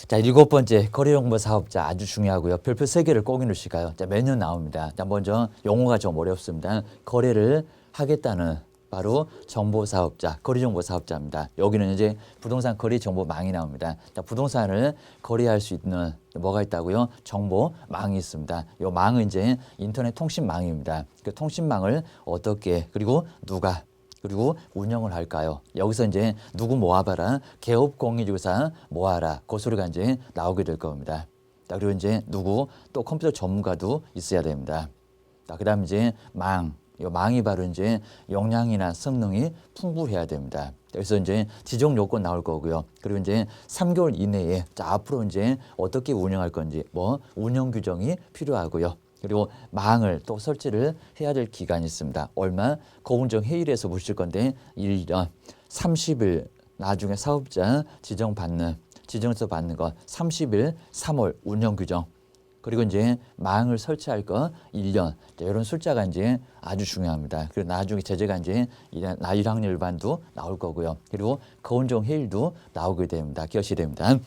자, 7번째 거래정보 사업자 아주 중요하고요. 별표 3개를 꼭 넣으실까요? 자, 매년 나옵니다. 자, 먼저 용어가 좀 어렵습니다. 거래를 하겠다는 바로 정보사업자, 거래정보사업자입니다. 여기는 이제 부동산 거래정보망이 나옵니다. 자, 부동산을 거래할 수 있는 뭐가 있다고요? 정보망이 있습니다. 이 망은 이제 인터넷 통신망입니다. 그 통신망을 어떻게 그리고 누가 그리고 운영을 할까요? 여기서 이제 누구 모아봐라, 개업 공인중개사 모아라, 그 소리가 이제 나오게 될 겁니다. 자, 그리고 이제 누구 또 컴퓨터 전문가도 있어야 됩니다. 자, 그다음 이제 망. 이 망이 바로 이제 용량이나 성능이 풍부해야 됩니다. 그래서 이제 지정 요건 나올 거고요. 그리고 이제 3개월 이내에 자, 앞으로 이제 어떻게 운영할 건지 뭐 운영 규정이 필요하고요. 그리고 망을 또 설치를 해야 될 기간이 있습니다. 얼마? 고운정 회의에서 보실 건데 1년 30일 나중에 사업자 지정서 받는 거 30일 3월 운영 규정. 그리고 이제 망을 설치할 거 1년. 이런 숫자가 이제 아주 중요합니다. 그리고 나중에 제재가 이제 1학년 일반도 나올 거고요. 그리고 고운정 회의도 나오게 됩니다. 기억이 됩니다.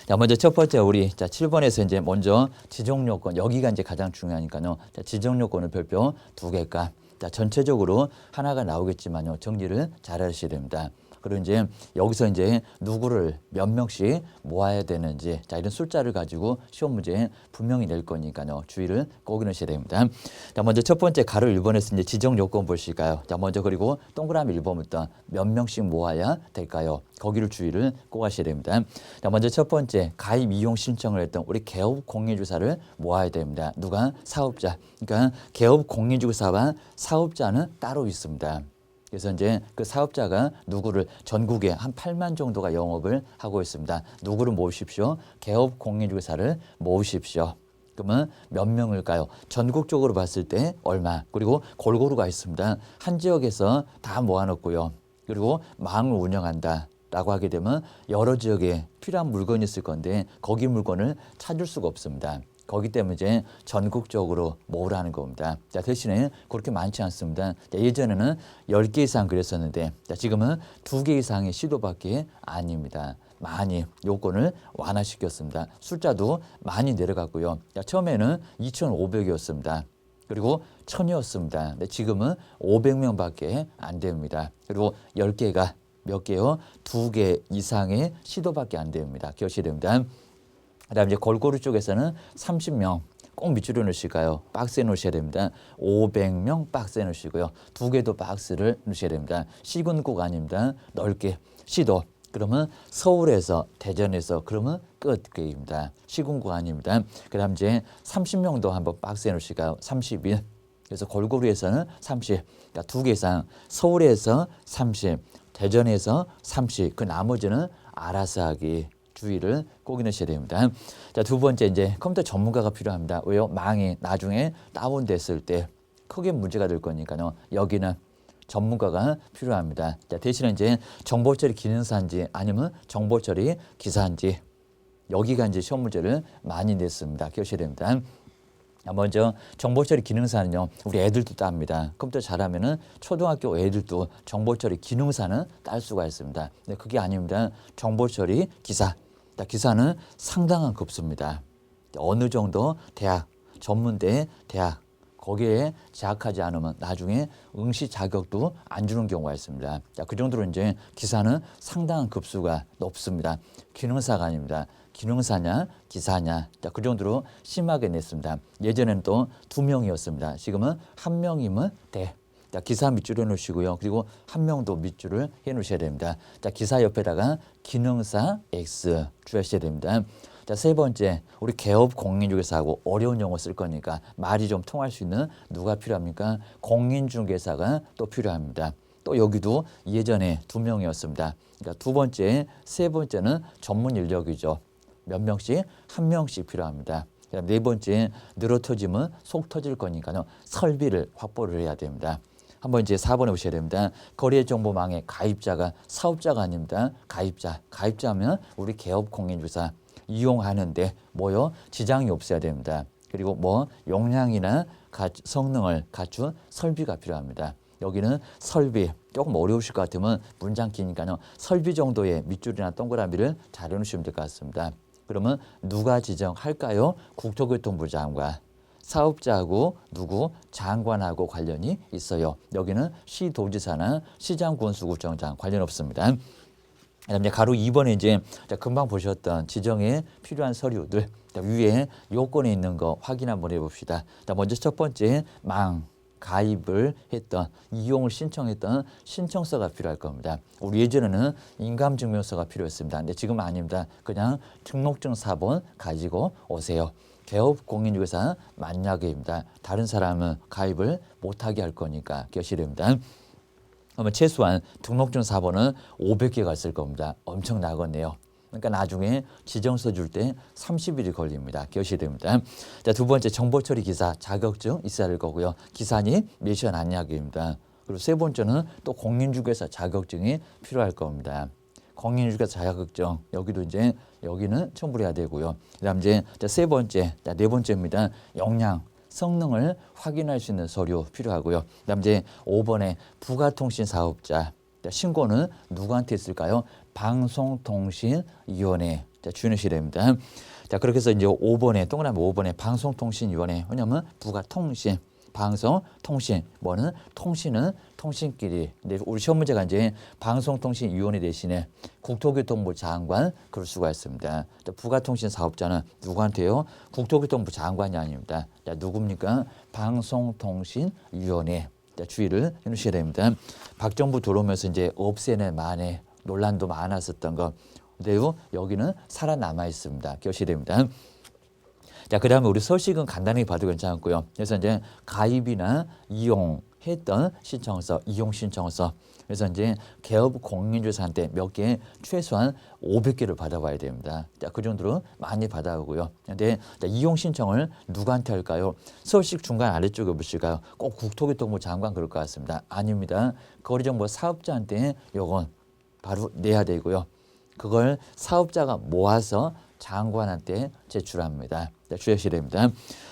자, 먼저 첫 번째 우리 자 7번에서 이제 먼저 지정 요건 여기가 이제 가장 중요하니까요. 자, 지정 요건을 별표 2개가 자, 전체적으로 하나가 나오겠지만요. 정리를 잘 하셔야 됩니다. 그리고 이제 여기서 이제 누구를 몇 명씩 모아야 되는지 자, 이런 숫자를 가지고 시험 문제 분명히 낼 거니까요. 주의를 꼭 넣으셔야 됩니다. 자, 먼저 첫 번째 가로 1번에서 이제 지정 요건 보실까요? 자, 먼저 그리고 동그라미 1번부터 몇 명씩 모아야 될까요? 거기를 주의를 꼭 하셔야 됩니다. 자, 먼저 첫 번째 가입 이용 신청을 했던 우리 개업 공인주사를 모아야 됩니다. 누가? 사업자. 그러니까 개업 공인주사와 사업자는 따로 있습니다. 그래서 이제 그 사업자가 누구를 전국에 한 8만 정도가 영업을 하고 있습니다. 누구를 모으십시오? 개업 공인중개사를 모으십시오. 그러면 몇 명일까요? 전국적으로 봤을 때 얼마? 그리고 골고루가 있습니다. 한 지역에서 다 모아놓고요. 그리고 망을 운영한다. 라고 하게 되면 여러 지역에 필요한 물건이 있을 건데 거기 물건을 찾을 수가 없습니다. 거기 때문에 이제 전국적으로 모으라는 겁니다. 자, 대신에 그렇게 많지 않습니다. 자, 예전에는 10개 이상 그랬었는데 자, 지금은 2개 이상의 시도밖에 아닙니다. 많이 요건을 완화시켰습니다. 숫자도 많이 내려갔고요. 자, 처음에는 2,500이었습니다. 그리고 1,000이었습니다. 근데 지금은 500명밖에 안 됩니다. 그리고 10개가 몇 개요? 2개 이상의 시도밖에 안 됩니다. 기억이 됩니다. 그다음 이제 골고루 쪽에서는 30명 꼭 밑줄에 넣으실까요? 박스에 넣으셔야 됩니다. 500명 박스에 넣으시고요. 2개도 박스를 넣으셔야 됩니다. 시군구가 아닙니다. 넓게 시도. 그러면 서울에서 대전에서 그러면 끝입니다. 시군구가 아닙니다. 그다음 이제 30명도 한번 박스에 넣으실까요? 30일. 그래서 골고루에서는 30. 그러니까 2개 이상. 서울에서 30. 대전에서 30. 그 나머지는 알아서 하기. 주의를 꼭 넣으셔야 됩니다. 자, 두 번째 이제 컴퓨터 전문가가 필요합니다. 왜요? 망이 나중에 다운됐을 때 크게 문제가 될 거니까요. 여기는 전문가가 필요합니다. 자, 대신에 이제 정보처리 기능사인지 아니면 정보처리 기사인지 여기가 이제 시험 문제를 많이 냈습니다. 기억하셔야 됩니다. 먼저 정보처리 기능사는요. 우리 애들도 땁니다. 컴퓨터 잘하면은 초등학교 애들도 정보처리 기능사는 딸 수가 있습니다. 근데 그게 아닙니다. 정보처리 기사. 기사는 상당한 급수입니다. 어느 정도 대학, 전문대 대학 거기에 재학하지 않으면 나중에 응시 자격도 안 주는 경우가 있습니다. 그 정도로 이제 기사는 상당한 급수가 높습니다. 기능사가 아닙니다. 기능사냐 기사냐 그 정도로 심하게 냈습니다. 예전에는 또 2명이었습니다. 지금은 1명이면 돼. 자, 기사 밑줄에 놓으시고요. 그리고 1명도 밑줄을 해 놓으셔야 됩니다. 자, 기사 옆에다가 기능사 X 주셔야 됩니다. 자, 세 번째, 우리 개업 공인중개사하고 어려운 용어 쓸 거니까 말이 좀 통할 수 있는 누가 필요합니까? 공인중개사가 또 필요합니다. 또 여기도 예전에 2명이었습니다. 그러니까 두 번째, 세 번째는 전문 인력이죠. 몇 명씩? 1명씩 필요합니다. 네 번째, 늘어터지면 속 터질 거니까요. 설비를 확보를 해야 됩니다. 한번 이제 4번에 보셔야 됩니다. 거래정보망의 가입자가 사업자가 아닙니다. 가입자. 가입자면 우리 개업 공인중개사 이용하는데 뭐요? 지장이 없어야 됩니다. 그리고 뭐 용량이나 성능을 갖춘 설비가 필요합니다. 여기는 설비, 조금 어려우실 것 같으면 문장 기니까요. 설비 정도의 밑줄이나 동그라미를 잘 해놓으시면 될 것 같습니다. 그러면 누가 지정할까요? 국토교통부 장관. 사업자하고 누구? 장관하고 관련이 있어요. 여기는 시도지사나 시장군수구청장 관련 없습니다. 그다음 이제 가로 2번에 이제 금방 보셨던 지정에 필요한 서류들 위에 요건에 있는 거 확인 한번 해봅시다. 먼저 첫 번째 가입을 했던 이용을 신청했던 신청서가 필요할 겁니다. 우리 예전에는 인감증명서가 필요했습니다. 근데 지금은 아닙니다. 그냥 등록증 4번 가지고 오세요. 개업공인중개사 만약에입니다. 다른 사람은 가입을 못하게 할 거니까 기억하시됩니다. 그러면 최소한 등록증 4번은 500개가 있을 겁니다. 엄청나겠네요. 그러니까 나중에 지정서 줄 때 30일이 걸립니다. 기억하셔야 됩니다. 자, 두 번째 정보처리 기사 자격증 있어야 할 거고요. 기사님 미션 안약입니다. 그리고 세 번째는 또 공인중개사 자격증이 필요할 겁니다. 공인중개사 자격증 여기도 이제 여기는 첨부해야 되고요. 그다음 이제 세 번째, 네 번째입니다. 역량 성능을 확인할 수 있는 서류 필요하고요. 그다음 이제 5번에 부가통신 사업자 신고는 누구한테 있을까요? 방송통신위원회 주인하셔야 됩니다. 자, 그렇게 해서 이제 5번에 동그라미 5번에 방송통신위원회. 왜냐면 부가통신 방송, 통신, 뭐는 통신은 통신끼리. 근데 우리 시험 문제가 이제 방송통신위원회 대신에 국토교통부 장관 그럴 수가 있습니다. 부가통신 사업자는 누구한테요? 국토교통부 장관이 아닙니다. 자, 누굽니까? 방송통신위원회. 자, 주의를 해주셔야 됩니다. 박정부 들어오면서 이제 없애네 만에 논란도 많았었던 거. 근데요, 여기는 살아남아 있습니다. 기억하셔야 됩니다. 자, 그 다음에 우리 서식은 간단하게 봐도 괜찮고요. 그래서 이제 가입이나 이용했던 신청서, 이용 신청서. 그래서 이제 개업 공인중개사한테 몇 개, 최소한 500개를 받아봐야 됩니다. 자, 그 정도로 많이 받아오고요. 근데 이용 신청을 누구한테 할까요? 서식 중간 아래쪽에 보실까요? 꼭 국토교통부 장관 그럴 것 같습니다. 아닙니다. 거리정보 사업자한테 요건 바로 내야 되고요. 그걸 사업자가 모아서 장관한테 제출합니다. 주의하셔야 됩니다.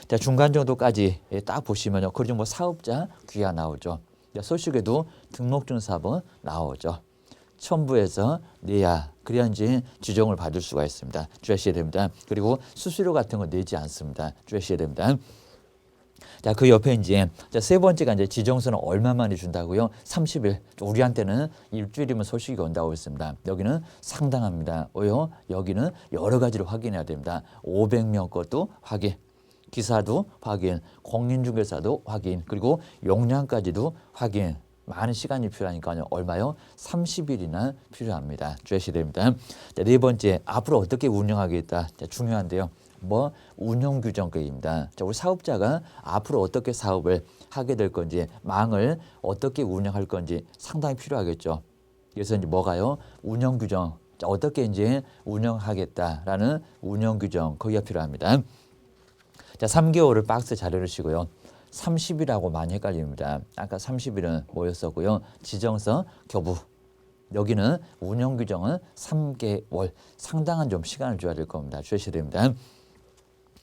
자, 중간 정도까지 딱 보시면요. 거리정보 사업자 귀하 나오죠. 소식에도 등록증 4번 나오죠. 첨부해서 내야 그래야 이제 지정을 받을 수가 있습니다. 주의하셔야 됩니다. 그리고 수수료 같은 거 내지 않습니다. 주의하셔야 됩니다. 자, 그 옆에 이제 세 번째가 이제 지정서는 얼마 만에 준다고요? 30일. 우리한테는 일주일이면 소식이 온다고 했습니다. 여기는 상당합니다. 왜요? 여기는 여러 가지를 확인해야 됩니다. 500명 것도 확인, 기사도 확인, 공인중개사도 확인, 그리고 용량까지도 확인. 많은 시간이 필요하니까요. 얼마요? 30일이나 필요합니다. 주의하셔야 됩니다. 자, 네 번째, 앞으로 어떻게 운영하겠다. 자, 중요한데요. 운영 규정입니다. 우리 사업자가 앞으로 어떻게 사업을 하게 될 건지, 망을 어떻게 운영할 건지 상당히 필요하겠죠. 그래서 이제 뭐가요? 운영 규정. 자, 어떻게 이제 운영하겠다라는 운영 규정 거기가 필요합니다. 자, 3개월을 박스 잘 해놓으시고요. 30일하고 많이 헷갈립니다. 아까 30일은 뭐였었고요? 지정서 교부. 여기는 운영 규정은 3개월. 상당한 좀 시간을 줘야 될 겁니다. 주셔야 됩니다.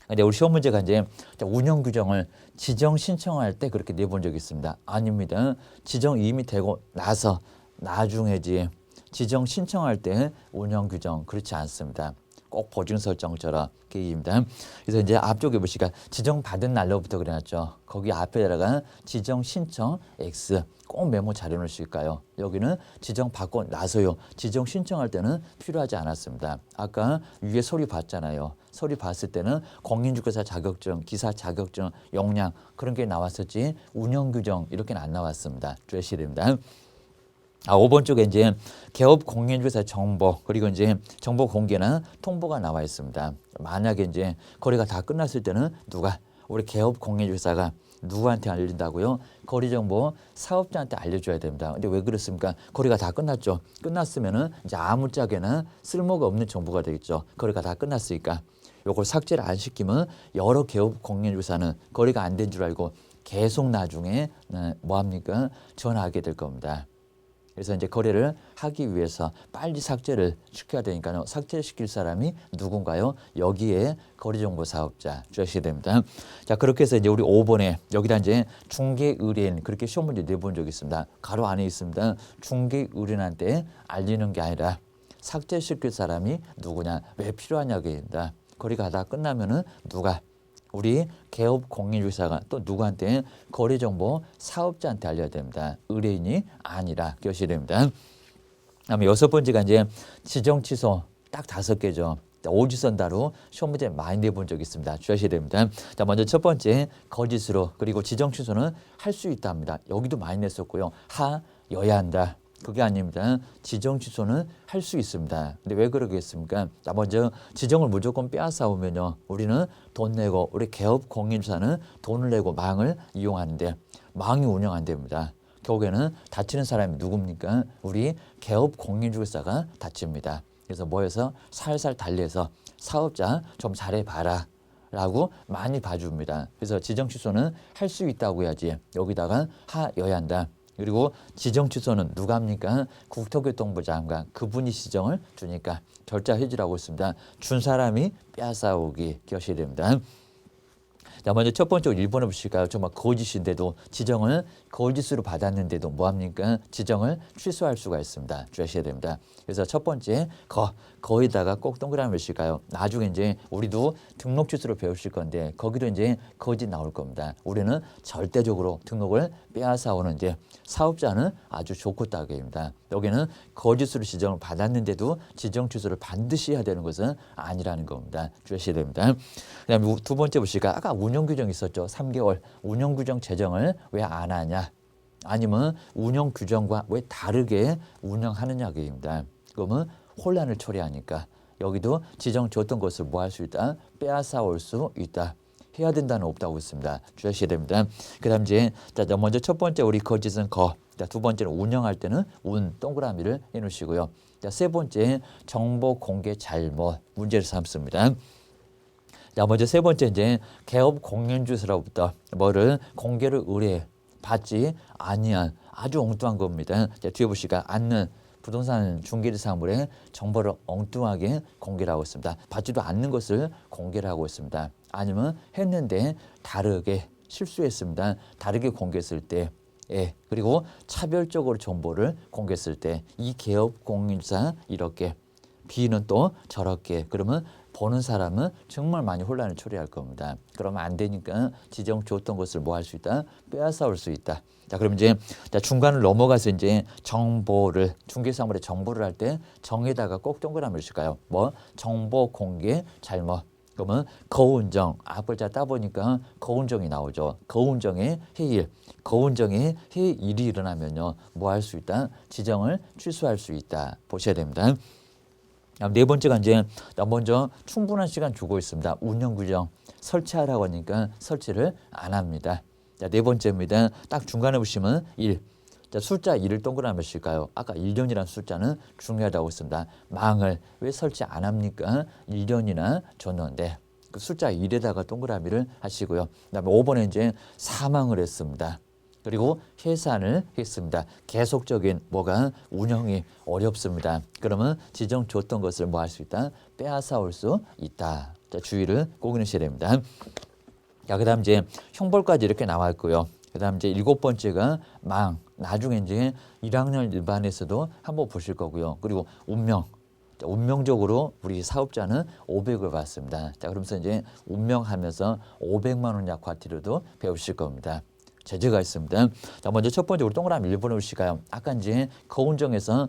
근데 우리 시험 문제가 이제 운영 규정을 지정 신청할 때 그렇게 내본 적이 있습니다. 아닙니다. 지정 이미 되고 나서 나중에지 지정 신청할 때 운영 규정 그렇지 않습니다. 꼭 보증 설정처럼 계획입니다. 그래서 이제 앞쪽에 보시니까 지정 받은 날로부터 그래놨죠. 거기 앞에다가 지정 신청 X 꼭 메모 잘 해놓으실까요? 여기는 지정 받고 나서요. 지정 신청할 때는 필요하지 않았습니다. 아까 위에 서류 봤잖아요. 서류 봤을 때는 공인중개사 자격증, 기사 자격증, 역량 그런 게 나왔었지 운영 규정 이렇게는 안 나왔습니다. 주의하셔야 됩니다. 5번 쪽에 이제 개업 공인중개사 정보 그리고 이제 정보 공개나 통보가 나와 있습니다. 만약에 이제 거래가 다 끝났을 때는 누가 우리 개업 공인중개사가 누구한테 알린다고요? 거래 정보 사업자한테 알려줘야 됩니다. 근데 왜 그렇습니까? 거래가 다 끝났죠. 끝났으면은 이제 아무짝에나 쓸모가 없는 정보가 되겠죠. 거래가 다 끝났으니까 요걸 삭제를 안 시키면 여러 개업 공인중개사는 거래가 안 된 줄 알고 계속 나중에 뭐 합니까? 전화하게 될 겁니다. 그래서 이제 거래를 하기 위해서 빨리 삭제를 시켜야 되니까요. 삭제시킬 사람이 누군가요? 여기에 거래정보사업자 주시게 됩니다. 자, 그렇게 해서 이제 우리 5번에 여기다 이제 중개의뢰인 그렇게 시험 문제 내본 적이 있습니다. 가로 안에 있습니다. 중개의뢰인한테 알리는 게 아니라 삭제시킬 사람이 누구냐? 왜 필요하냐고입니다. 거래가 다 끝나면은 누가 우리 개업 공인중개사가 또 누구한테 거래정보 사업자한테 알려야 됩니다. 의뢰인이 아니라 그것이 됩니다. 다음에 6번째가 이제 지정 취소 딱 5개죠. 오지선다로 시험 문제 많이 내본 적이 있습니다. 주의하셔야 됩니다. 자, 먼저 첫 번째 거짓으로 그리고 지정 취소는 할 수 있다 합니다. 여기도 많이 냈었고요. 하여야 한다. 그게 아닙니다. 지정 취소는 할 수 있습니다. 근데 왜 그러겠습니까? 자, 먼저 지정을 무조건 빼앗아 오면요. 우리는 돈 내고 우리 개업 공인중개사는 돈을 내고 망을 이용하는데 망이 운영 안 됩니다. 결국에는 다치는 사람이 누굽니까? 우리 개업 공인중개사가 다칩니다. 그래서 뭐해서 살살 달래서 사업자 좀 잘해봐라 라고 많이 봐줍니다. 그래서 지정 취소는 할 수 있다고 해야지 여기다가 하여야 한다. 그리고 지정 취소는 누가 합니까? 국토교통부 장관 그분이 지정을 주니까 결자 해지라고 있습니다. 준 사람이 빼앗아오기 기억하셔야 됩니다. 자, 먼저 첫 번째 1번에 보실까요? 정말 거짓인데도 지정을 거짓으로 받았는데도 뭐합니까? 지정을 취소할 수가 있습니다. 주의하셔야 됩니다. 그래서 첫 번째 거에다가 꼭 동그라미 보실까요? 나중에 이제 우리도 등록 취소를 배우실 건데 거기도 이제 거짓 나올 겁니다. 우리는 절대적으로 등록을 빼앗아 오는 이제 사업자는 아주 좋고 따개입니다. 여기는 거짓으로 지정을 받았는데도 지정 취소를 반드시 해야 되는 것은 아니라는 겁니다. 주의하셔야 됩니다. 그다음에 두 번째 보실까요? 아까 운영규정 있었죠. 3개월 운영규정 제정을 왜 안 하냐. 아니면 운영규정과 왜 다르게 운영하느냐입니다. 그러면 혼란을 초래하니까 여기도 지정 줬던 것을 뭐 할 수 있다? 빼앗아 올 수 있다. 해야 된다는 없다고 있습니다. 주의하셔야 됩니다. 그 다음 이제 자, 먼저 첫 번째 우리 거짓은 자, 두 번째는 운영할 때는 동그라미를 해놓으시고요. 자, 세 번째 정보 공개 잘못 문제를 삼습니다. 자, 먼저 세 번째 이제 개업 공인중개사로부터 뭐를 공개를 의뢰 받지 아니한 아주 엉뚱한 겁니다. 자, 뒤에 보시니까 않는 부동산 중개를 사물의 정보를 엉뚱하게 공개를 하고 있습니다. 받지도 않는 것을 공개를 하고 있습니다. 아니면 했는데 다르게 실수했습니다. 다르게 공개했을 때 그리고 차별적으로 정보를 공개했을 때 이 개업 공인중개사 이렇게 B는 또 저렇게 그러면 보는 사람은 정말 많이 혼란을 초래할 겁니다. 그러면 안 되니까 지정 줬던 것을 뭐 할 수 있다? 빼앗아 올 수 있다. 자, 그럼 이제 중간을 넘어가서 이제 정보를 중개사물의 정보를 할 때 정에다가 꼭 동그라미를 칠까요? 뭐 정보 공개 잘못. 그러면 거운정 앞글자 따보니까 거운정이 나오죠. 거운정의 해일, 거운정의 해일이 일어나면요 뭐 할 수 있다? 지정을 취소할 수 있다. 보셔야 됩니다. 네 번째가 이제 먼저 충분한 시간 주고 있습니다. 운영 규정 설치하라고 하니까 설치를 안 합니다. 자, 네 번째입니다. 딱 중간에 보시면 1. 자, 숫자 1을 동그라미 칠까요? 아까 1년이라는 숫자는 중요하다고 했습니다. 망을 왜 설치 안 합니까? 1년이나 줬는데 그 숫자 1에다가 동그라미를 하시고요. 그다음에 5번에 이제 사망을 했습니다. 그리고 해산을 했습니다. 계속적인 뭐가 운영이 어렵습니다. 그러면 지정 줬던 것을 뭐 할 수 있다? 빼앗아 올 수 있다. 자, 주의를 꼭 넣으셔야 됩니다. 자, 그다음 이제 형벌까지 이렇게 나와 있고요. 그다음 이제 7번째가 망. 나중에 이제 1학년 일반에서도 한번 보실 거고요. 그리고 운명. 자, 운명적으로 우리 사업자는 500을 받습니다. 자, 그러면서 이제 운명하면서 500만 원 약화티로도 배우실 겁니다. 제재가 있습니다. 자, 먼저 첫 번째 우리 동그라미 1번을 보실까요? 아까 이제 거운정에서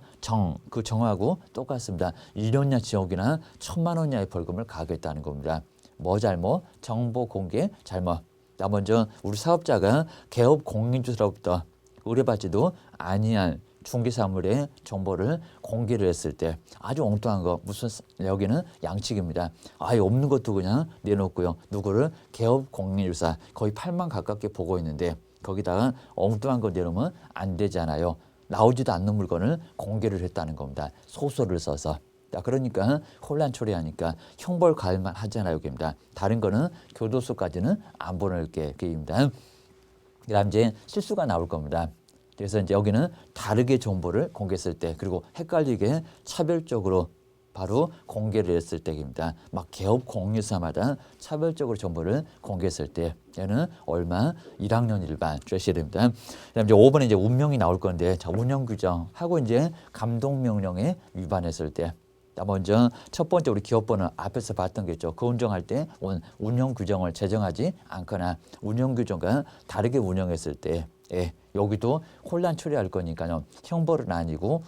그 정하고 똑같습니다. 1년이나 지역이나 1,000만 원 이하의 벌금을 가하겠다는 겁니다. 뭐 잘못? 정보 공개 잘못. 자, 먼저 우리 사업자가 개업 공인중개사로부터 의뢰받지도 아니한 중개사물의 정보를 공개를 했을 때 아주 엉뚱한 거 무슨 여기는 양측입니다. 아예 없는 것도 그냥 내놓고요. 누구를 개업 공인중개사 거의 8만 가깝게 보고 있는데 거기다가 엉뚱한 거 내놓으면 안 되잖아요. 나오지도 않는 물건을 공개를 했다는 겁니다. 소설을 써서. 자, 그러니까 혼란 초래하니까 형벌 가할만 하잖아요. 여기입니다. 다른 거는 교도소까지는 안 보낼게. 그입니다. 그다음 이제 실수가 나올 겁니다. 그래서 이제 여기는 다르게 정보를 공개했을 때 그리고 헷갈리게 차별적으로 바로 공개를 했을 때입니다. 막 개업 공유사마다 차별적으로 정보를 공개했을 때 얘는 얼마 1학년 일반 주셔야 됩니다. 그다음 이제 5번에 이제 운명이 나올 건데 자, 운영 규정하고 이제 감독 명령에 위반했을 때 자, 먼저 첫 번째 우리 기업번호 앞에서 봤던 게 있죠. 그 운정할 때 운영 규정을 제정하지 않거나 운영 규정과 다르게 운영했을 때 예, 여기도 혼란 초래할 거니까요. 형벌은 아니고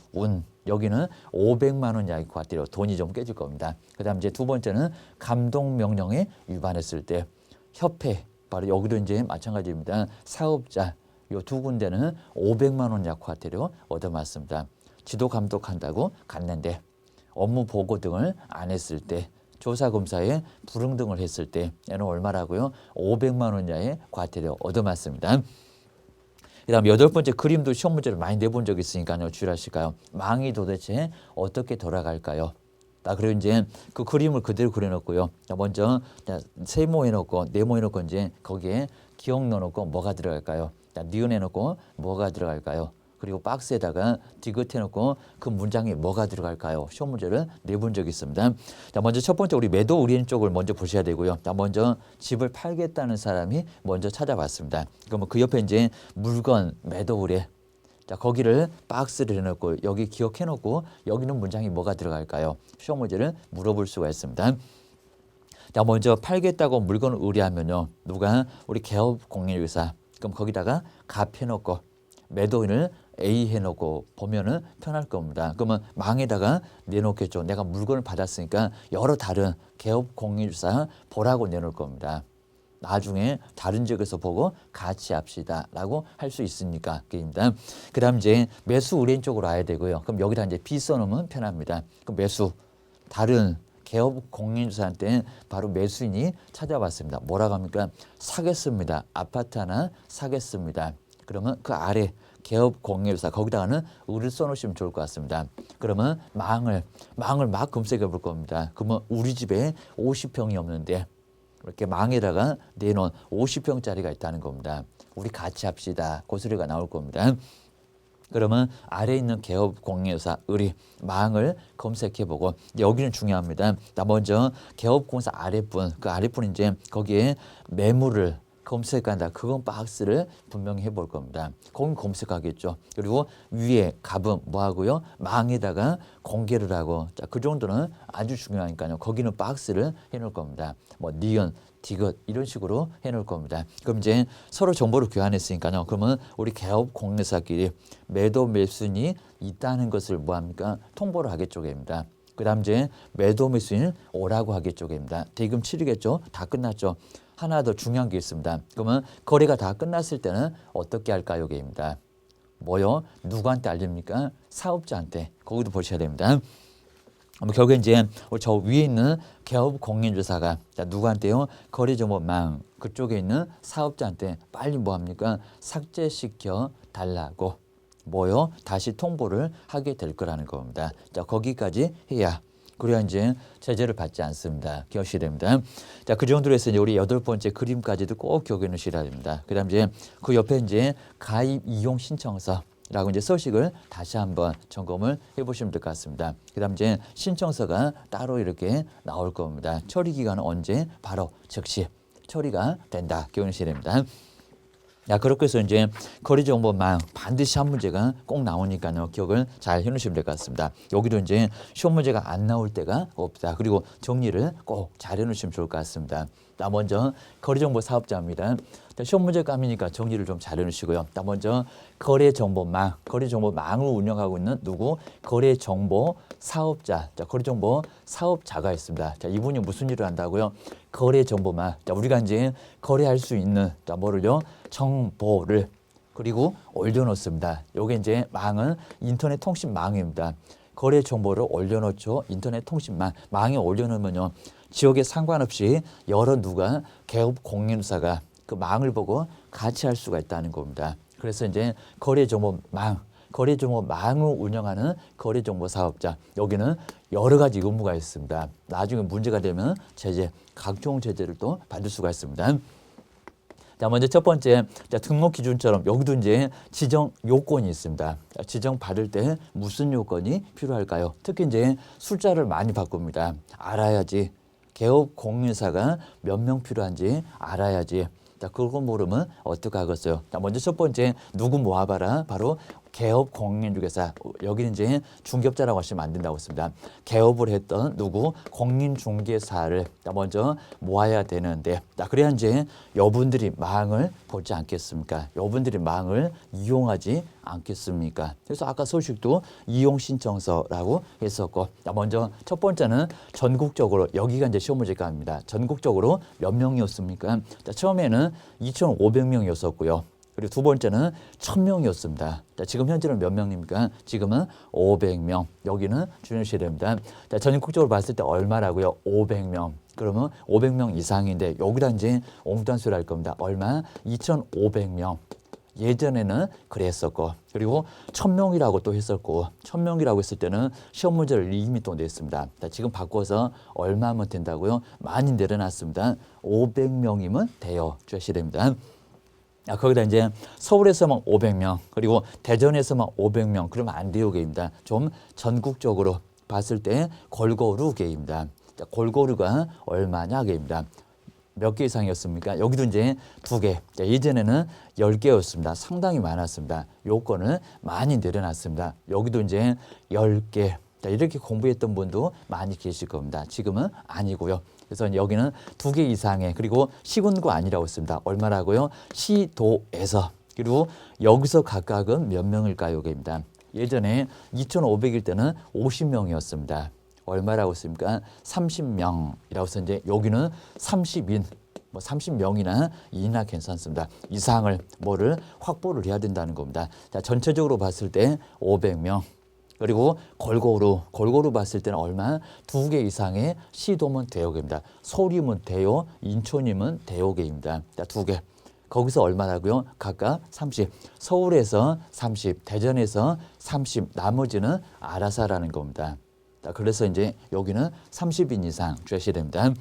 여기는 500만 원 이하의 과태료 돈이 좀 깨질 겁니다. 그다음 이제 두 번째는 감독 명령에 위반했을 때 협회 바로 여기도 이제 마찬가지입니다. 사업자 요 두 군데는 500만 원 이하 과태료 얻어맞습니다. 지도 감독한다고 갔는데 업무 보고 등을 안 했을 때 조사 검사에 불응 등을 했을 때 얘는 얼마라고요? 500만 원 이하의 과태료 얻어맞습니다. 그다음 8번째 그림도 시험 문제를 많이 내본 적이 있으니까요. 주의하실까요? 망이 도대체 어떻게 돌아갈까요? 그리고 이제 그 그림을 그대로 그려놓고요. 먼저 세모 해놓고 네모 해놓고 이제 거기에 기억 넣어놓고 뭐가 들어갈까요? 니은 해놓고 뭐가 들어갈까요? 그리고 박스에다가 디귿 해놓고 그 문장에 뭐가 들어갈까요? 시험 문제를 내본 적이 있습니다. 자, 먼저 첫 번째 우리 매도 의뢰인 쪽을 먼저 보셔야 되고요. 자, 먼저 집을 팔겠다는 사람이 먼저 찾아봤습니다. 그러면 그 옆에 이제 물건 매도 의뢰. 자, 거기를 박스를 해놓고 여기 기억해놓고 여기는 문장이 뭐가 들어갈까요? 시험 문제를 물어볼 수가 있습니다. 자, 먼저 팔겠다고 물건을 의뢰하면요. 누가 우리 개업 공인중개사. 그럼 거기다가 갑 해놓고 매도인을 A 해놓고 보면은 편할 겁니다. 그러면 망에다가 내놓겠죠. 내가 물건을 받았으니까 여러 다른 개업 공인중개사 보라고 내놓을 겁니다. 나중에 다른 지역에서 보고 같이 합시다라고 할 수 있으니까 그입니다. 그다음 이제 매수 의뢰인 쪽으로 와야 되고요. 그럼 여기다 이제 B 써놓으면 편합니다. 그럼 매수 다른 개업 공인중개사한테 바로 매수인이 찾아왔습니다. 뭐라고 합니까? 사겠습니다. 아파트 하나 사겠습니다. 그러면 그 아래 개업 공인중개사 거기다가는 을을 써놓으시면 좋을 것 같습니다. 그러면 망을 막 검색해 볼 겁니다. 그러면 우리 집에 50평이 없는데 이렇게 망에다가 내놓은 50평짜리가 있다는 겁니다. 우리 같이 합시다. 그 소리가 나올 겁니다. 그러면 아래에 있는 개업 공인중개사 을이 망을 검색해보고 여기는 중요합니다. 먼저 개업공사 아랫분 그 아랫분 이제 거기에 매물을 검색한다. 그건 박스를 분명히 해볼 겁니다. 거기 검색하겠죠. 그리고 위에 갑은 뭐 하고요? 망에다가 공개를 하고 자, 그 정도는 아주 중요하니까요. 거기는 박스를 해놓을 겁니다. 뭐 니은, 디귿 이런 식으로 해놓을 겁니다. 그럼 이제 서로 정보를 교환했으니까요. 그러면 우리 개업 공인중개사끼리 매도 매수인이 있다는 것을 뭐 합니까? 통보를 하겠죠입니다. 그다음 이제 매도 매수인 오라고 하겠죠입니다. 대금 치르겠죠. 다 끝났죠. 하나 더 중요한 게 있습니다. 그러면 거래가 다 끝났을 때는 어떻게 할까요? 게입니다. 뭐요? 누구한테 알립니까? 사업자한테. 거기도 보셔야 됩니다. 결국에 이제 저 위에 있는 개업 공인중개사가 누구한테요? 거래정보망 그쪽에 있는 사업자한테 빨리 뭐 합니까? 삭제시켜 달라고 뭐요? 다시 통보를 하게 될 거라는 겁니다. 자, 거기까지 해야 그래야 이제 제재를 받지 않습니다. 기억하셔야 됩니다. 자, 그 정도로 해서 이제 우리 8번째 그림까지도 꼭 기억해 놓으셔야 됩니다. 그 다음 이제 그 옆에 이제 가입 이용 신청서라고 이제 서식을 다시 한번 점검을 해 보시면 될 것 같습니다. 그 다음 이제 신청서가 따로 이렇게 나올 겁니다. 처리 기간은 언제? 바로 즉시 처리가 된다. 기억하셔야 됩니다. 야, 그렇게 해서 이제 거래정보망 반드시 한 문제가 꼭 나오니까요. 기억을 잘 해놓으시면 될 것 같습니다. 여기도 이제 시험 문제가 안 나올 때가 없다. 그리고 정리를 꼭 잘 해놓으시면 좋을 것 같습니다. 먼저 거래정보 사업자입니다. 시험 문제 감이니까 정리를 좀 잘 해놓으시고요. 먼저 거래정보망을 운영하고 있는 누구? 거래정보 사업자. 자, 거래정보 사업자가 있습니다. 자, 이분이 무슨 일을 한다고요? 거래정보망. 자, 우리가 이제 거래할 수 있는 뭐를요? 정보를 그리고 올려놓습니다. 요게 이제 망은 인터넷 통신망입니다. 거래 정보를 올려놓죠. 인터넷 통신망 망에 올려놓으면요. 지역에 상관없이 여러 누가 개업 공인중개사가 그 망을 보고 같이 할 수가 있다는 겁니다. 그래서 이제 거래정보망을 운영하는 거래정보 사업자 여기는 여러 가지 의무가 있습니다. 나중에 문제가 되면 제재, 각종 제재를 또 받을 수가 있습니다. 자, 먼저 첫 번째, 자, 등록 기준처럼 여기도 이제 지정 요건이 있습니다. 자, 지정 받을 때 무슨 요건이 필요할까요? 특히 이제 숫자를 많이 바꿉니다. 알아야지. 개업 공인사가 몇 명 필요한지 알아야지. 자, 그거 모르면 어떻게 하겠어요? 자, 먼저 첫 번째, 누구 모아봐라. 바로 개업 공인중개사. 여기는 이제 중개업자라고 하시면 안 된다고 했습니다. 개업을 했던 누구 공인중개사를 먼저 모아야 되는데, 자, 그래야 이제 여분들이 망을 보지 않겠습니까? 여분들이 망을 이용하지 않겠습니까? 그래서 아까 소식도 이용 신청서라고 했었고, 자, 먼저 첫 번째는 전국적으로, 여기가 이제 시험 문제가 입니다. 전국적으로 몇 명이었습니까? 자, 처음에는 2,500명이었었고요. 그리고 두 번째는 1,000명이었습니다. 자, 지금 현재는 몇 명입니까? 지금은 500명. 여기는 주의하셔야 됩니다. 자, 전국적으로 봤을 때 얼마라고요? 500명. 그러면 500명 이상인데 여기다 이제 옹단수를 할 겁니다. 얼마? 2,500명. 예전에는 그랬었고, 그리고 1,000명이라고 또 했었고, 1,000명이라고 했을 때는 시험 문제를 이미 또 냈습니다. 자, 지금 바꿔서 얼마면 된다고요? 많이 내려놨습니다. 500명이면 돼요. 주의하셔야 됩니다. 거기다 이제 서울에서만 500명, 그리고 대전에서만 500명, 그러면 안 돼요, 게임입니다. 좀 전국적으로 봤을 때 골고루 게임입니다. 자, 골고루가 얼마냐, 게임입니다. 몇 개 이상이었습니까? 여기도 이제 2개. 자, 예전에는 10개였습니다. 상당히 많았습니다. 요건을 많이 내려놨습니다. 여기도 이제 10개. 자, 이렇게 공부했던 분도 많이 계실 겁니다. 지금은 아니고요. 그래서 여기는 2개 이상의, 그리고 시군구 아니라고 했습니다. 얼마라고요? 시도에서. 그리고 여기서 각각은 몇 명일까요? 여기입니다. 예전에 2,500일 때는 50명이었습니다. 얼마라고 했습니까? 30명이라고 해서 이제 여기는 30인, 30명이나 이나 괜찮습니다. 이상을 뭐를 확보를 해야 된다는 겁니다. 자, 전체적으로 봤을 때 500명. 그리고 골고루 봤을 때는 얼마? 2개 이상의 시도면 대여개입니다. 서울이면 대여, 인천이면 대여개입니다. 자, 2개. 거기서 얼마라고요? 각각 30. 서울에서 30, 대전에서 30, 나머지는 알아서 하라는 겁니다. 자, 그래서 이제 여기는 30인 이상 주셔야 됩니다.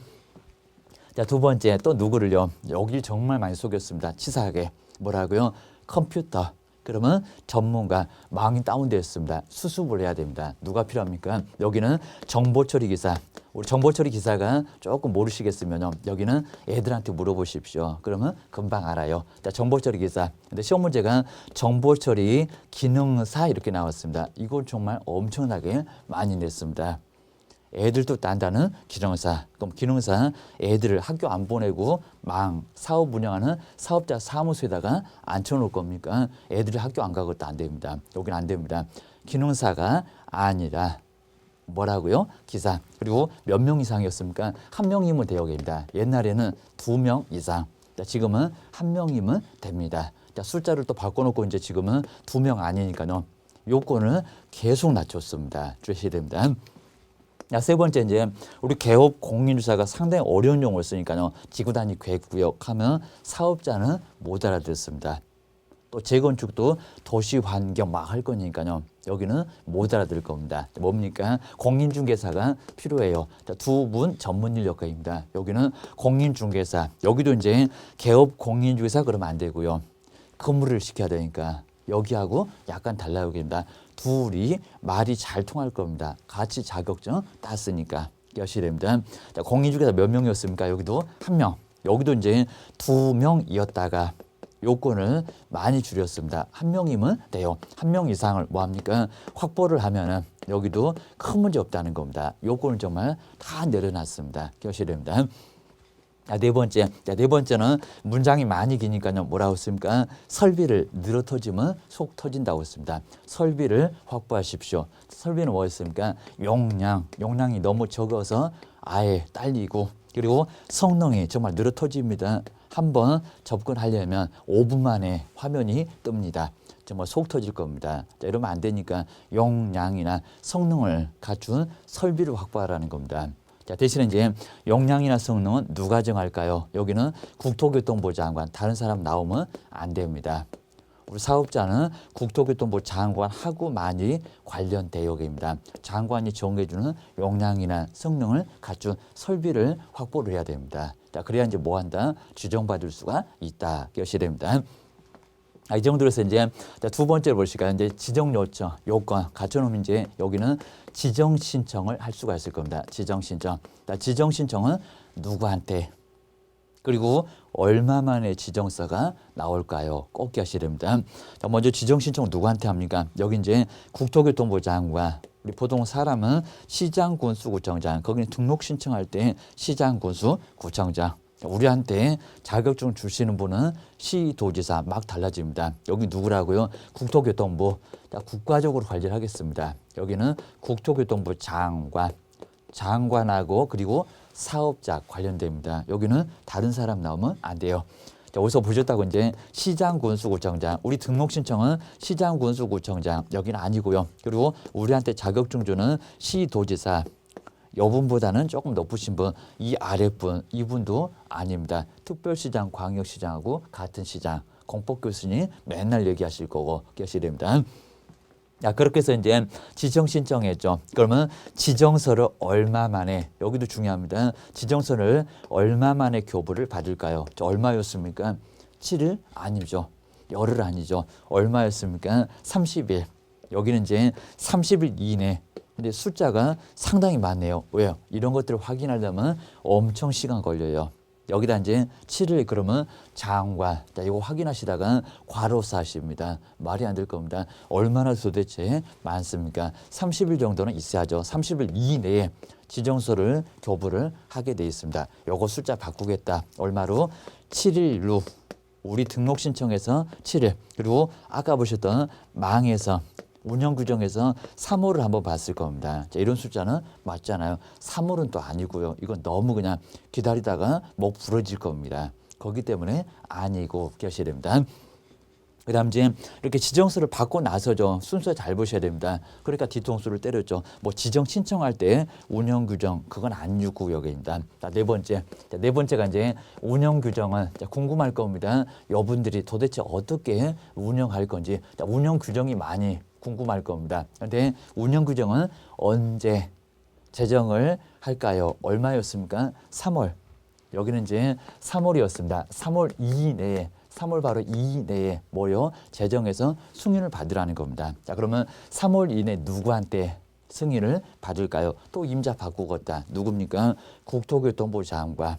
자, 두 번째 또 누구를요? 여기 정말 많이 속였습니다. 치사하게. 뭐라고요? 컴퓨터. 그러면 전문가, 망이 다운되어 있습니다. 수습을 해야 됩니다. 누가 필요합니까? 여기는 정보처리 기사. 우리 정보처리 기사가 조금 모르시겠으면 여기는 애들한테 물어보십시오. 그러면 금방 알아요. 자, 정보처리 기사. 근데 시험 문제가 정보처리 기능사 이렇게 나왔습니다. 이걸 정말 엄청나게 많이 냈습니다. 애들도 딴다는 기능사. 그럼 기능사 애들을 학교 안 보내고 사업 운영하는 사업자 사무소에다가 앉혀놓을 겁니까? 애들이 학교 안 가고도 안 됩니다. 여기는 안 됩니다. 기능사가 아니라 뭐라고요? 기사. 그리고 몇 명 이상이었습니까? 1명이면 대여개입니다. 옛날에는 2명 이상. 자, 지금은 1명이면 됩니다. 자, 숫자를 또 바꿔놓고 이제 지금은 2명 아니니까요. 요건을 계속 낮췄습니다. 주셔야 됩니다. 자, 세 번째 이제 우리 개업 공인중개사가 상당히 어려운 용어를 쓰니까요. 지구단위 계획구역 하면 사업자는 못 알아듣습니다. 또 재건축도 도시환경 막 할 거니까요. 여기는 못 알아들 겁니다. 뭡니까? 공인중개사가 필요해요. 자, 2분 전문 인력가입니다. 여기는 공인중개사. 여기도 이제 개업 공인중개사 그러면 안 되고요. 근무를 시켜야 되니까 여기하고 약간 달라요. 여기입니다. 둘이 말이 잘 통할 겁니다. 같이 자격증 땄으니까 여셔야 됩니다. 자, 공인중개사 몇 명이었습니까? 여기도 1명. 여기도 이제 2명이었다가 요건을 많이 줄였습니다. 1명이면 돼요. 1명 이상을 뭐합니까? 확보를 하면은 여기도 큰 문제 없다는 겁니다. 요건을 정말 다 내려놨습니다. 여셔야 됩니다. 자, 네 번째는 문장이 많이 기니까요. 뭐라고 했습니까? 설비를 늘어 터지면 속 터진다고 했습니다. 설비를 확보하십시오. 설비는 뭐였습니까? 용량이 너무 적어서 아예 딸리고, 그리고 성능이 정말 늘어 터집니다. 한번 접근하려면 5분 만에 화면이 뜹니다. 정말 속 터질 겁니다. 자, 이러면 안 되니까 용량이나 성능을 갖춘 설비를 확보하라는 겁니다. 자, 대신에 이제 용량이나 성능은 누가 정할까요? 여기는 국토교통부 장관, 다른 사람 나오면 안 됩니다. 우리 사업자는 국토교통부 장관하고 많이 관련 대역입니다. 장관이 정해주는 용량이나 성능을 갖춘 설비를 확보를 해야 됩니다. 자, 그래야 이제 뭐 한다? 지정받을 수가 있다. 것이 됩니다. 이 정도로 해서 이제 두 번째로 보실까요? 이제 지정 요청, 요건 갖춰놓으면 이제 여기는 지정 신청을 할 수가 있을 겁니다. 지정 신청. 지정 신청은 누구한테? 그리고 얼마 만에 지정서가 나올까요? 꼭 기하셔야 됩니다. 자, 먼저 지정 신청 누구한테 합니까? 여기 이제 국토교통부 장관. 우리 보통 사람은 시장군수구청장. 거기는 등록 신청할 때 시장군수구청장. 우리한테 자격증 주시는 분은 시도지사 막 달라집니다. 여기 누구라고요? 국토교통부. 국가적으로 관리를 하겠습니다. 여기는 국토교통부 장관. 장관하고 그리고 사업자 관련됩니다. 여기는 다른 사람 나오면 안 돼요. 자, 어디서 보셨다고 이제 시장군수구청장. 우리 등록 신청은 시장군수구청장. 여기는 아니고요. 그리고 우리한테 자격증 주는 시도지사. 여분보다는 조금 높으신 분, 이 아랫분, 이분도 아닙니다. 특별시장, 광역시장하고 같은 시장. 공법 교수님 맨날 얘기하실 거고 계셔야 됩니다. 자, 그렇게 해서 이제 지정 신청했죠. 그러면 지정서를 얼마 만에, 여기도 중요합니다. 지정서를 얼마 만에 교부를 받을까요? 얼마였습니까? 7일? 아니죠. 열흘 아니죠. 얼마였습니까? 30일. 여기는 이제 30일 이내. 근데 숫자가 상당히 많네요. 왜요? 이런 것들을 확인하려면 엄청 시간 걸려요. 여기다 이제 7일 그러면 장관. 자, 이거 확인하시다가 과로사 하십니다. 말이 안 될 겁니다. 얼마나 도대체 많습니까? 30일 정도는 있어야죠. 30일 이내에 지정서를 교부를 하게 돼 있습니다. 요거 숫자 바꾸겠다. 얼마로? 7일로. 우리 등록 신청에서 7일. 그리고 아까 보셨던 망에서 운영규정에서 3월을 한번 봤을 겁니다. 자, 이런 숫자는 맞잖아요. 3월은 또 아니고요. 이건 너무 그냥 기다리다가 목 부러질 겁니다. 거기 때문에 아니고 기하셔야 됩니다. 그 다음 이제 이렇게 지정서를 받고 나서죠. 순서 잘 보셔야 됩니다. 그러니까 뒤통수를 때렸죠. 뭐 지정 신청할 때 운영규정 그건 안유구역입니다. 자, 네 번째. 자, 네 번째가 이제 운영규정은 궁금할 겁니다. 여분들이 도대체 어떻게 운영할 건지. 자, 운영규정이 많이 궁금할 겁니다. 그런데 운영규정은 언제 제정을 할까요? 얼마였습니까? 3월. 여기는 이제 3월이었습니다. 3월 이내에 3월 바로 이내에 뭐요? 제정해서 승인을 받으라는 겁니다. 자, 그러면 3월 이내 누구한테 승인을 받을까요? 또 임자 바꾸겠다. 누굽니까? 국토교통부 장관.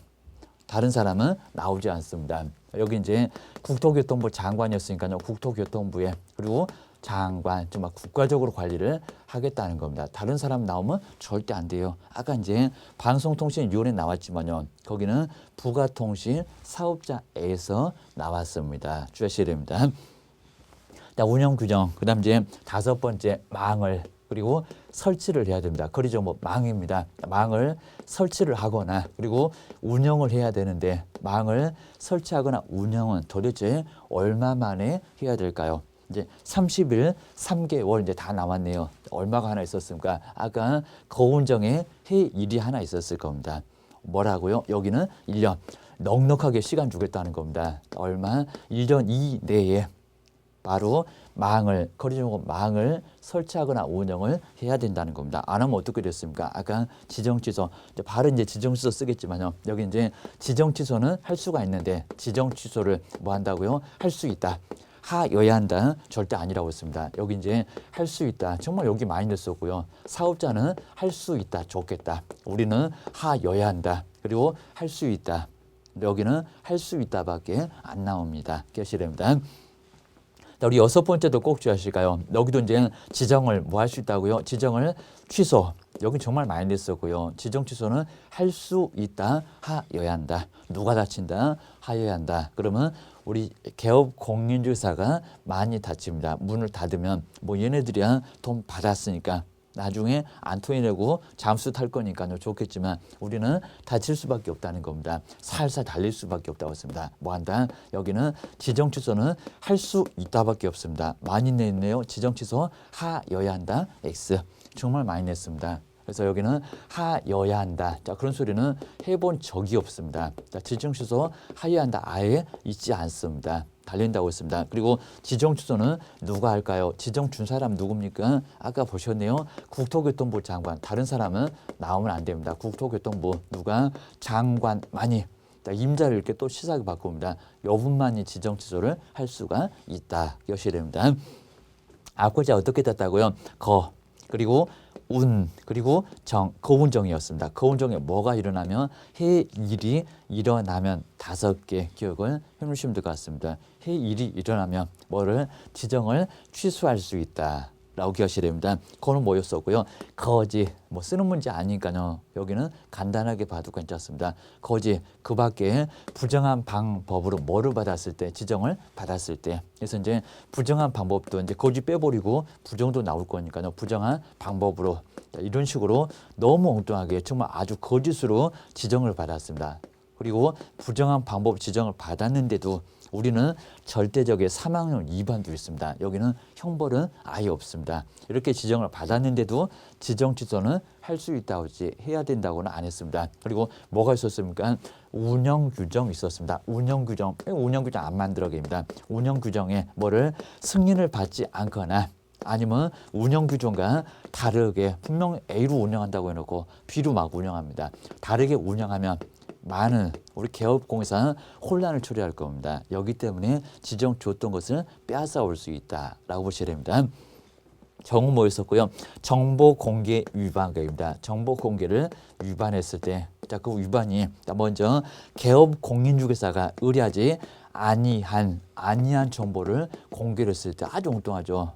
다른 사람은 나오지 않습니다. 여기 이제 국토교통부 장관이었으니까요. 국토교통부에 그리고 장관, 좀 막 국가적으로 관리를 하겠다는 겁니다. 다른 사람 나오면 절대 안 돼요. 아까 이제 방송통신위원회 나왔지만요. 거기는 부가통신 사업자에서 나왔습니다. 주의하셔야 됩니다. 자, 운영규정, 그 다음 이제 다섯 번째 망을 그리고 설치를 해야 됩니다. 거리정보 망입니다. 망을 설치를 하거나 그리고 운영을 해야 되는데 망을 설치하거나 운영은 도대체 얼마 만에 해야 될까요? 이제 30일, 3개월 이제 다 나왔네요. 얼마가 하나 있었습니까? 아까 거운정에 해일이 하나 있었을 겁니다. 뭐라고요? 여기는 1년. 넉넉하게 시간 주겠다는 겁니다. 얼마? 1년 이내에 바로 망을, 거리정보 망을 설치하거나 운영을 해야 된다는 겁니다. 안 하면 어떻게 됐습니까? 아까 지정취소, 바로 이제 지정취소 쓰겠지만요. 여기 이제 지정취소는 할 수가 있는데 지정취소를 뭐 한다고요? 할 수 있다. 하여야 한다. 절대 아니라고 했습니다. 여기 이제 할 수 있다. 정말 여기 많이 넣었고요. 사업자는 할 수 있다. 좋겠다. 우리는 하여야 한다. 그리고 할 수 있다. 여기는 할 수 있다밖에 안 나옵니다. 기억하셔야 됩니다. 우리 여섯 번째도 꼭 주의하실까요? 여기도 이제 지정을 뭐 할 수 있다고요? 지정을 취소. 여기 정말 많이 냈었고요. 지정 취소는 할 수 있다. 하여야 한다. 누가 다친다? 하여야 한다. 그러면 우리 개업 공인중개사가 많이 다칩니다. 문을 닫으면 뭐 얘네들이야 돈 받았으니까 나중에 안 토해내고 잠수 탈 거니까요. 좋겠지만 우리는 다칠 수밖에 없다는 겁니다. 살살 달릴 수밖에 없다고 했습니다. 뭐 한다? 여기는 지정 취소는 할 수 있다밖에 없습니다. 많이 냈네요. 지정 취소 하여야 한다. X. 정말 많이 냈습니다. 그래서 여기는 하여야 한다. 자, 그런 소리는 해본 적이 없습니다. 자, 지정 취소 하여야 한다. 아예 있지 않습니다. 달린다고 했습니다. 그리고 지정 취소는 누가 할까요? 지정 준 사람 누굽니까? 아까 보셨네요. 국토교통부 장관. 다른 사람은 나오면 안 됩니다. 국토교통부 누가 장관만이 임자를 이렇게 또 시사하게 바꿉니다. 여분만이 지정 취소를 할 수가 있다. 이것이 됩니다. 앞글자 어떻게 땄다고요? 그리고 운 그리고 거운정이었습니다. 거운정에 뭐가 일어나면 해일이 일어나면 5개 기억을 해놓으시면 될 것 같습니다. 해일이 일어나면 뭐를 지정을 취소할 수 있다. 라고 기억하셔야 됩니다. 그거는 뭐였었고요. 거지 쓰는 문제 아니니까요. 여기는 간단하게 봐도 괜찮습니다. 거지 그 밖에 부정한 방법으로 뭐를 받았을 때 지정을 받았을 때 그래서 이제 부정한 방법도 이제 거지 빼버리고 부정도 나올 거니까요. 부정한 방법으로 이런 식으로 너무 엉뚱하게 정말 아주 거짓으로 지정을 받았습니다. 그리고 부정한 방법 지정을 받았는데도 우리는 절대적의 사망률 위반도 있습니다. 여기는 형벌은 아예 없습니다. 이렇게 지정을 받았는데도 지정 취소는 할 수 있다고 하지 해야 된다고는 안 했습니다. 그리고 뭐가 있었습니까? 운영 규정 있었습니다. 운영 규정 안 만들어집니다. 운영 규정에 뭐를 승인을 받지 않거나 아니면 운영 규정과 다르게 분명 A로 운영한다고 해놓고 B로 막 운영합니다. 다르게 운영하면 많은 우리 개업공사는 혼란을 초래할 겁니다. 여기 때문에 지정 줬던 것을 빼앗아 올 수 있다라고 보셔야 됩니다. 정은 뭐였었고요? 정보 공개 위반입니다. 정보 공개를 위반했을 때, 그 위반이 먼저 개업 공인중개사가 의뢰하지 아니한 정보를 공개를 했을 때 아주 엉뚱하죠.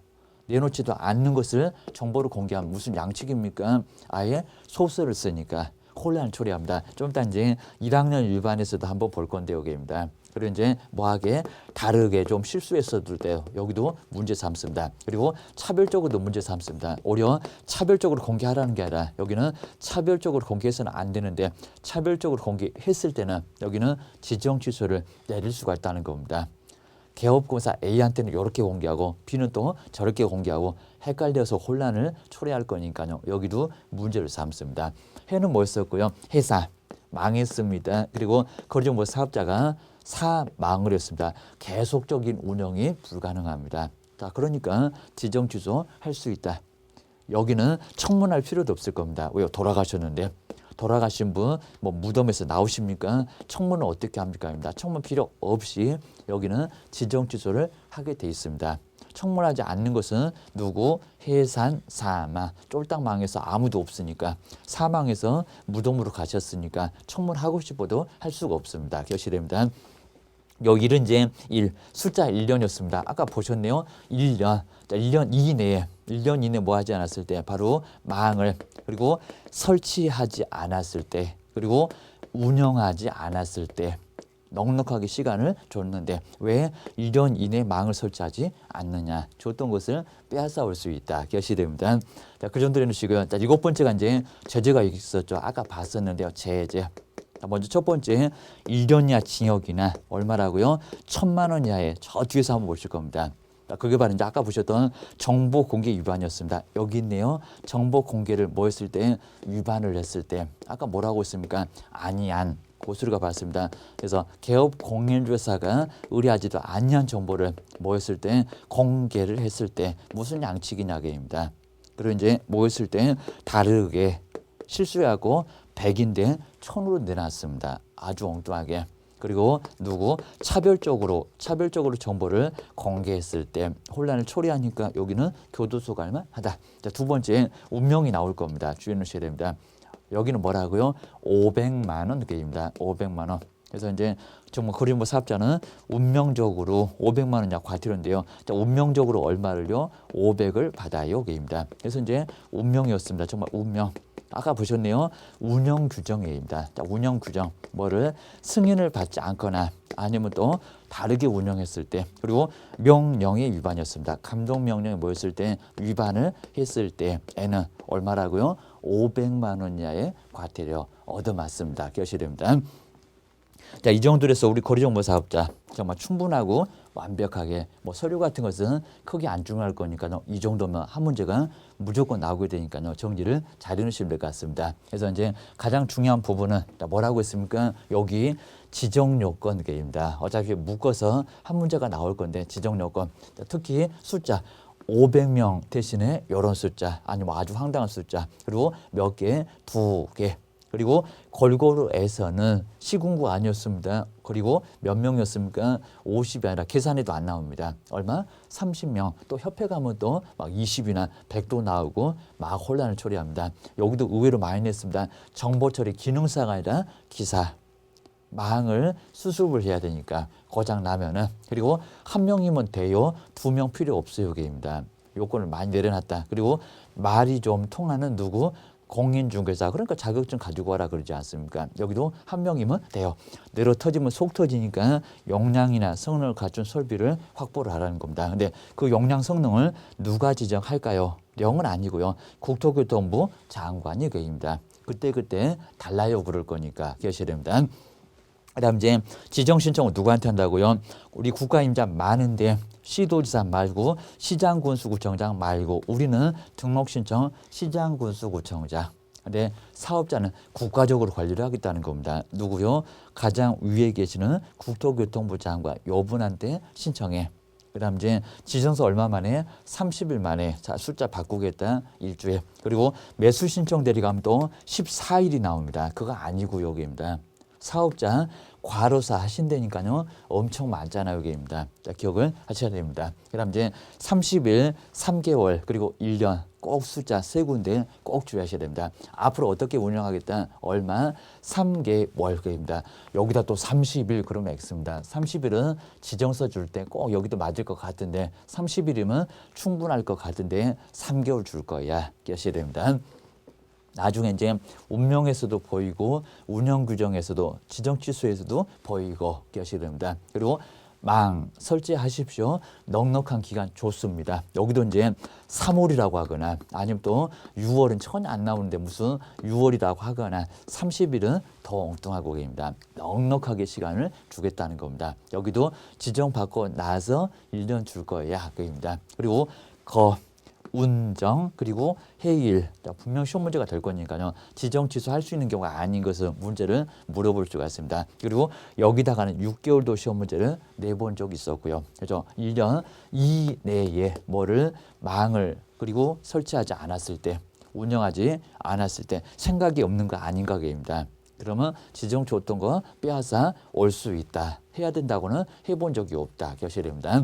내놓지도 않는 것을 정보를 공개하면 무슨 양측입니까? 아예 소설을 쓰니까. 혼란을 초래합니다. 좀 이따 이제 1학년 위반에서도 한번 볼 건데 여기입니다. 그리고 이제 뭐하게 다르게 좀 실수했어도 돼요. 여기도 문제 삼습니다. 그리고 차별적으로도 문제 삼습니다. 오히려 차별적으로 공개하라는 게 아니라 여기는 차별적으로 공개해서는 안 되는데 차별적으로 공개했을 때는 여기는 지정 취소를 내릴 수가 있다는 겁니다. 개업공사 A한테는 이렇게 공개하고 B는 또 저렇게 공개하고 헷갈려서 혼란을 초래할 거니까요. 여기도 문제를 삼습니다. 해는 뭐였었고요? 회사 망했습니다. 그리고 거리정보 사업자가 사망을 했습니다. 계속적인 운영이 불가능합니다. 자, 그러니까 지정 취소할 수 있다. 여기는 청문할 필요도 없을 겁니다. 왜요? 돌아가셨는데. 돌아가신 분 무덤에서 나오십니까? 청문은 어떻게 합니까? 청문 필요 없이 여기는 지정 취소를 하게 돼 있습니다. 청문하지 않는 것은 누구? 해산, 사망. 쫄딱 망해서 아무도 없으니까 사망해서 무덤으로 가셨으니까 청문하고 싶어도 할 수가 없습니다. 기억하시됩니다. 여기는 이제 숫자 1년이었습니다. 아까 보셨네요. 1년. 자, 1년 이내에 뭐 하지 않았을 때 바로 망을 그리고 설치하지 않았을 때 그리고 운영하지 않았을 때 넉넉하게 시간을 줬는데 왜 1년 이내에 망을 설치하지 않느냐. 줬던 것을 빼앗아 올 수 있다. 기억하시됩니다. 자, 그 정도 해놓으시고요. 자, 7번째가 이제 제재가 있었죠. 아까 봤었는데요. 제재. 먼저 첫 번째 1년 이하 징역이나 얼마라고요? 1,000만 원 이하의 저 뒤에서 한번 보실 겁니다. 그게 바로 이제 아까 보셨던 정보 공개 위반이었습니다. 여기 있네요. 정보 공개를 뭐 했을 때 위반을 했을 때 아까 뭐라고 했습니까? 아니한 고수가 봤습니다. 그래서 개업 공인중개사가 의뢰하지도 아니한 정보를 뭐 했을 때 공개를 했을 때 무슨 양측이냐입니다. 그리고 이제 뭐 했을 때 다르게 실수하고 100인데 1000으로 내놨습니다. 아주 엉뚱하게. 그리고 차별적으로 정보를 공개했을 때 혼란을 초래하니까 여기는 교도소 갈만 하다. 자, 두 번째 운명이 나올 겁니다. 주의해 주셔야 됩니다. 여기는 뭐라고요? 500만 원 개입니다. 500만 원. 그래서 이제 정말 거리정보 사업자는 운명적으로 500만 원 이하 과태료인데요. 자, 운명적으로 얼마를요? 500을 받아요. 개입니다. 그래서 이제 운명이었습니다. 정말 운명. 아까 보셨네요. 운영 규정입니다. 자, 운영 규정 뭐를 승인을 받지 않거나 아니면 또 다르게 운영했을 때 그리고 명령의 위반이었습니다. 감독 명령이 뭐였을 때 위반을 했을 때에는 얼마라고요? 500만 원 이하의 과태료 얻어맞습니다. 기억하셔야 됩니다. 자, 이 정도로 해서 우리 거리정보 사업자 정말 충분하고 완벽하게 뭐 서류 같은 것은 크게 안 중요할 거니까요. 이 정도면 한 문제가 무조건 나오게 되니까요. 정리를 잘 해놓으시면 될 것 같습니다. 그래서 이제 가장 중요한 부분은 뭐라고 했습니까? 여기 지정 요건 게임입니다. 어차피 묶어서 한 문제가 나올 건데 지정 요건 특히 숫자 500명 대신에 이런 숫자 아니면 아주 황당한 숫자 그리고 몇 개, 2개 그리고 골고루에서는 시군구 아니었습니다. 그리고 몇 명이었습니까? 50이 아니라 계산해도 안 나옵니다. 얼마? 30명. 또 협회 가면 또 막 20이나 100도 나오고 막 혼란을 초래합니다. 여기도 의외로 많이 냈습니다. 정보 처리 기능사가 아니라 기사. 망을 수습을 해야 되니까 고장 나면은 그리고 한 명이면 돼요. 2명 필요 없어요. 게임입니다. 요건을 많이 내려놨다. 그리고 말이 좀 통하는 누구? 공인중개사 그러니까 자격증 가지고 와라 그러지 않습니까? 여기도 한 명이면 돼요. 내려 터지면 속 터지니까 용량이나 성능을 갖춘 설비를 확보를 하라는 겁니다. 근데 그 용량 성능을 누가 지정할까요? 령은 아니고요. 국토교통부 장관이 그입니다. 그때 달라요 그럴 거니까 기억하셔야 됩니다. 그다음 이제 지정 신청은 누구한테 한다고요? 우리 국가임자 많은데 시도지사 말고 시장군수구청장 말고 우리는 등록 신청 시장군수구청장. 근데 사업자는 국가적으로 관리를 하겠다는 겁니다. 누구요? 가장 위에 계시는 국토교통부 장관 요분한테 신청해. 그다음 이제 지정서 얼마 만에 30일 만에 자 숫자 바꾸겠다 일주일. 그리고 매수 신청 대리가면 또 14일이 나옵니다. 그거 아니고 여기입니다. 사업자 과로사 하신다니까요. 엄청 많잖아요. 여기입니다. 자, 기억을 하셔야 됩니다. 그다음 이제 30일, 3개월, 그리고 1년 꼭 숫자 세 군데 꼭 주의하셔야 됩니다. 앞으로 어떻게 운영하겠다? 얼마? 3개월입니다. 여기다 또 30일 그러면 X입니다. 30일은 지정서 줄 때 꼭 여기도 맞을 것 같은데 30일이면 충분할 것 같은데 3개월 줄 거야. 기억하셔야 됩니다. 나중에 이제 운명에서도 보이고 운영 규정에서도 지정 취소에서도 보이고 기억하셔야 됩니다. 그리고 망 설치하십시오. 넉넉한 기간 좋습니다. 여기도 이제 3월이라고 하거나 아니면 또 6월은 전혀 안 나오는데 무슨 6월이라고 하거나 30일은 더 엉뚱하고 계십니다. 넉넉하게 시간을 주겠다는 겁니다. 여기도 지정받고 나서 1년 줄 거야. 그입니다. 그리고 운정 그리고 해일 분명 시험 문제가 될 거니까요. 지정 취소할 수 있는 경우가 아닌 것을 문제를 물어볼 수가 있습니다. 그리고 여기다가는 6개월도 시험 문제를 내본 적이 있었고요. 그래서 1년 이내에 뭐를 망을 그리고 설치하지 않았을 때 운영하지 않았을 때 생각이 없는 거 아닌가 입니다. 그러면 지정 줬던 거 빼앗아 올 수 있다. 해야 된다고는 해본 적이 없다. 기억하셔야 됩니다.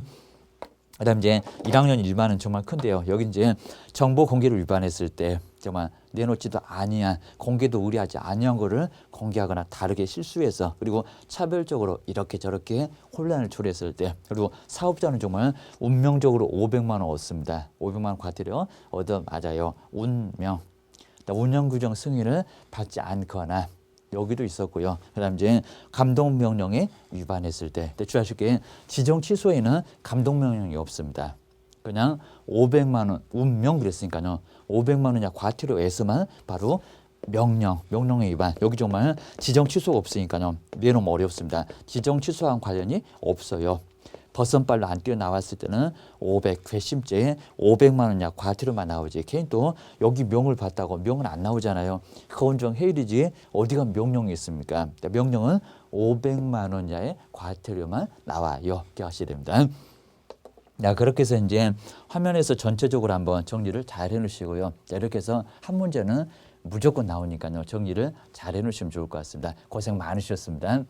그다음 이제 1학년 일반은 정말 큰데요. 여기 이제 정보 공개를 위반했을 때 정말 내놓지도 아니한 공개도 의뢰하지 아니한 거를 공개하거나 다르게 실수해서 그리고 차별적으로 이렇게 저렇게 혼란을 초래했을 때 그리고 사업자는 정말 운명적으로 500만 원 얻습니다. 500만 원 과태료 얻어 맞아요. 운명. 운영 규정 승인을 받지 않거나 여기도 있었고요. 그다음 이제 감독명령에 위반했을 때 주의하실 게 지정 취소에는 감독명령이 없습니다. 그냥 500만 원 운명 그랬으니까요. 500만 원 이하 과태료에서만 바로 명령의 위반. 여기 정말 지정 취소가 없으니까요. 내놓으면 어렵습니다. 지정 취소와 관련이 없어요. 버선발로 안 뛰어나왔을 때는 500 괘씸죄에 500만 원 이하 과태료만 나오지. 걔는 또 여기 명을 봤다고 명은 안 나오잖아요. 그건정 해일이지 어디가 명령이 있습니까? 명령은 500만 원 이하의 과태료만 나와요. 기억하셔야 됩니다. 자, 그렇게 해서 이제 화면에서 전체적으로 한번 정리를 잘 해놓으시고요. 자, 이렇게 해서 한 문제는 무조건 나오니까요. 정리를 잘 해놓으시면 좋을 것 같습니다. 고생 많으셨습니다.